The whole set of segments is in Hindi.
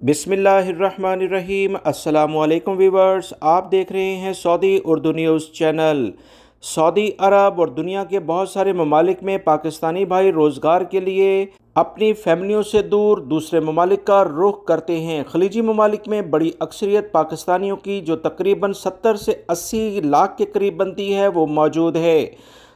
बिस्मिल्लाहिर्रहमानिर्रहीम। अस्सलामुअलैकुम वीवर्स, आप देख रहे हैं Saudi Urdu news channel. Saudi Arab और दुनिया के बहुत सारे ममालिक में पाकिस्तानी भाई रोज़गार के लिए अपनी फैमिलियों से दूर दूसरे ममालिक का रुख करते हैं। खलीजी ममालिक में बड़ी अक्सरियत पाकिस्तानियों की, जो तकरीबन 70 से 80 लाख के करीब बनती है, वो मौजूद है।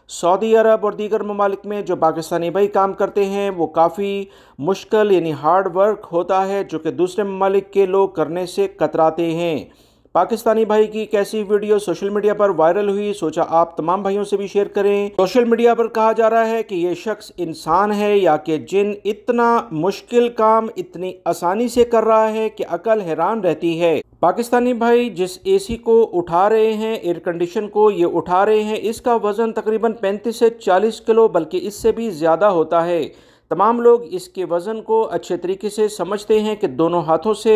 सऊदी अरब और दीगर ममालिक में जो पाकिस्तानी भाई काम करते हैं वो काफ़ी मुश्किल यानी हार्ड वर्क होता है, जो कि दूसरे ममालिक के लोग करने से कतराते हैं। पाकिस्तानी भाई की एक ऐसी वीडियो सोशल मीडिया पर वायरल हुई, सोचा आप तमाम भाइयों से भी शेयर करें। सोशल मीडिया पर कहा जा रहा है कि ये शख्स इंसान है या कि जिन इतना मुश्किल काम इतनी आसानी से कर रहा है कि अकल हैरान रहती है। पाकिस्तानी भाई जिस एसी को उठा रहे हैं, एयर कंडीशन को ये उठा रहे हैं, इसका वज़न तकरीबन 35 से 40 किलो बल्कि इससे भी ज़्यादा होता है। तमाम लोग इसके वज़न को अच्छे तरीके से समझते हैं कि दोनों हाथों से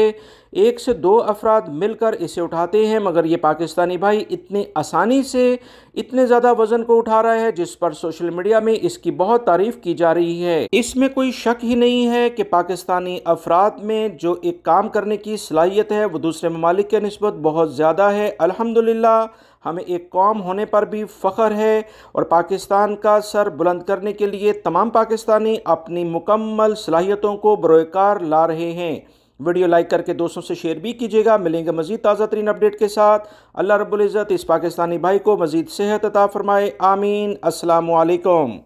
1 से 2 अफराद मिलकर इसे उठाते हैं, मगर ये पाकिस्तानी भाई इतनी आसानी से इतने ज़्यादा वज़न को उठा रहा है, जिस पर सोशल मीडिया में इसकी बहुत तारीफ़ की जा रही है। इसमें कोई शक ही नहीं है कि पाकिस्तानी अफराद में जो एक काम करने की सलाहियत है वो दूसरे ममालिक के निस्बत बहुत ज़्यादा है। अल्हम्दुलिल्लाह, हमें एक कौम होने पर भी फ़ख्र है और पाकिस्तान का सर बुलंद करने के लिए तमाम पाकिस्तानी अपनी मुकम्मल सलाहियतों को बरोकार ला रहे हैं। वीडियो लाइक करके दोस्तों से शेयर भी कीजिएगा। मिलेंगे मज़ीद ताज़ा तरीन अपडेट के साथ। अल्लाह रब्बुल इज़्ज़त इस पाकिस्तानी भाई को मज़ीद सेहत अता फ़रमाए। आमीन। अस्सलामु अलैकुम।